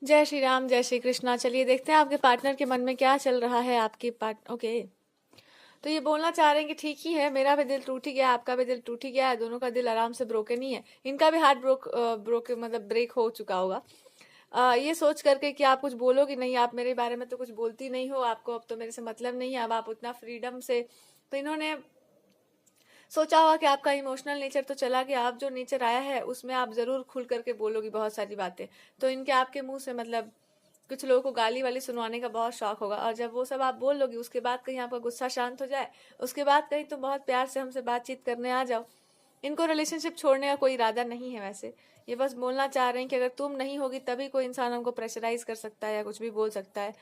जय श्री राम, जय श्री कृष्णा। चलिए देखते हैं आपके पार्टनर के मन में क्या चल रहा है। आपकी ओके, तो ये बोलना चाह रहे हैं कि ठीक ही है, मेरा भी दिल टूट ही गया, आपका भी दिल टूट ही गया है, दोनों का दिल आराम से ब्रोकन ही है। इनका भी हार्ट मतलब ब्रेक हो चुका होगा। ये सोच करके कि आप कुछ बोलोगी नहीं, आप मेरे बारे में तो कुछ बोलती नहीं हो, आपको अब तो मेरे से मतलब नहीं है, अब आप उतना फ्रीडम से। तो इन्होंने सोचा होगा कि आपका इमोशनल नेचर तो चला गया, आप जो नेचर आया है उसमें आप जरूर खुल करके बोलोगी बहुत सारी बातें। तो इनके आपके मुंह से मतलब कुछ लोगों को गाली वाली सुनवाने का बहुत शौक होगा, और जब वो सब आप बोल लोगी उसके बाद कहीं आपका गुस्सा शांत हो जाए, उसके बाद कहीं तुम बहुत प्यार से हमसे बातचीत करने आ जाओ। इनको रिलेशनशिप छोड़ने का कोई इरादा नहीं है वैसे। ये बस बोलना चाह रहे हैं कि अगर तुम नहीं होगी तभी कोई इंसान हमको प्रेशराइज कर सकता है या कुछ भी बोल सकता है,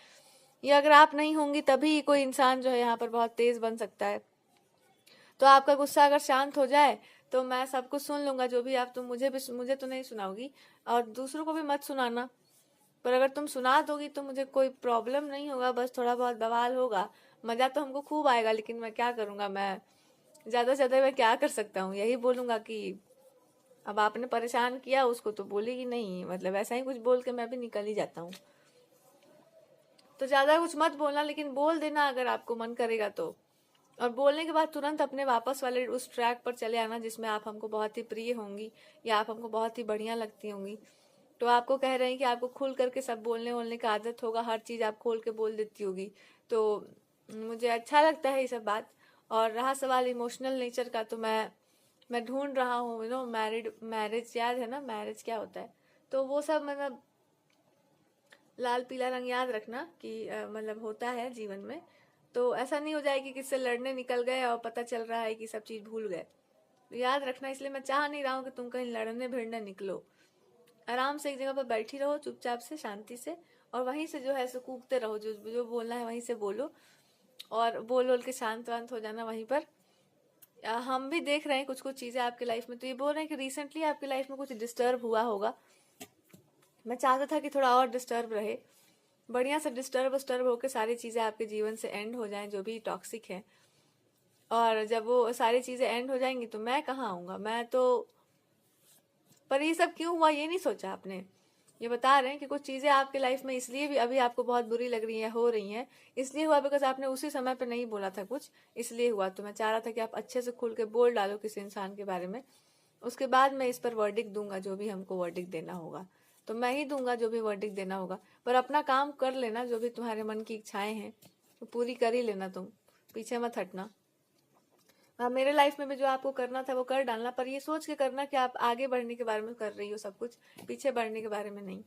या अगर आप नहीं होंगी तभी कोई इंसान जो है यहाँ पर बहुत तेज बन सकता है। तो आपका गुस्सा अगर शांत हो जाए तो मैं सब कुछ सुन लूंगा, जो भी आप तुम मुझे तो नहीं सुनाओगी, और दूसरों को भी मत सुनाना। पर अगर तुम सुना दोगी तो मुझे कोई प्रॉब्लम नहीं होगा, बस थोड़ा बहुत बवाल होगा, मजा तो हमको खूब आएगा, लेकिन मैं क्या करूंगा, मैं ज्यादा से ज्यादा मैं क्या कर सकता हूँ, यही बोलूंगा कि अब आपने परेशान किया उसको तो बोलेगी नहीं, मतलब ऐसा ही कुछ बोल के मैं भी निकल ही जाता हूँ। तो ज्यादा कुछ मत बोलना, लेकिन बोल देना अगर आपको मन करेगा तो। और बोलने के बाद तुरंत अपने वापस वाले उस ट्रैक पर चले आना जिसमें आप हमको बहुत ही प्रिय होंगी, या आप हमको बहुत ही बढ़िया लगती होंगी। तो आपको कह रहे हैं कि आपको खुल करके सब बोलने वोलने का आदत होगा, हर चीज आप खोल के बोल देती होगी। तो मुझे अच्छा लगता है ये सब बात। और रहा सवाल इमोशनल नेचर का, तो मैं ढूंढ रहा हूँ, मैरिज याद है ना, मैरिज क्या होता है। तो वो सब मतलब लाल पीला रंग याद रखना कि मतलब होता है जीवन में। तो ऐसा नहीं हो जाए कि किससे लड़ने निकल गए और पता चल रहा है कि सब चीज भूल गए। तो याद रखना, इसलिए मैं चाह नहीं रहा हूँ कि तुम कहीं लड़ने भिड़ने निकलो। आराम से एक जगह पर बैठी रहो चुपचाप से, शांति से, और वहीं से जो है सो कूदते रहो, जो जो बोलना है वहीं से बोलो, और बोल बोल के शांत वांत हो जाना वहीं पर। हम भी देख रहे हैं कुछ कुछ चीजें आपकी लाइफ में, तो ये बोल रहे हैं कि रिसेंटली आपकी लाइफ में कुछ डिस्टर्ब हुआ होगा। मैं चाहता था कि थोड़ा और डिस्टर्ब रहे, बढ़िया से डिस्टर्ब होकर सारी चीजें आपके जीवन से एंड हो जाएं जो भी टॉक्सिक है। और जब वो सारी चीजें एंड हो जाएंगी तो मैं कहाँ आऊंगा, मैं तो। पर ये सब क्यों हुआ ये नहीं सोचा आपने। ये बता रहे हैं कि कुछ चीजें आपके लाइफ में इसलिए भी अभी आपको बहुत बुरी लग रही हैं, हो रही हैं, इसलिए हुआ बिकॉज आपने उसी समय पे नहीं बोला था कुछ, इसलिए हुआ। तो मैं चाह रहा था कि आप अच्छे से खुल के बोल डालो किसी इंसान के बारे में, उसके बाद मैं इस पर वर्डिक्ट दूंगा, जो भी हमको वर्डिक्ट देना होगा तो मैं ही दूंगा, जो भी वर्डिक्ट देना होगा। पर अपना काम कर लेना, जो भी तुम्हारे मन की इच्छाएं हैं तो पूरी कर ही लेना, तुम पीछे मत हटना। हाँ, मेरे लाइफ में भी जो आपको करना था वो कर डालना, पर ये सोच के करना कि आप आगे बढ़ने के बारे में कर रही हो सब कुछ, पीछे बढ़ने के बारे में नहीं।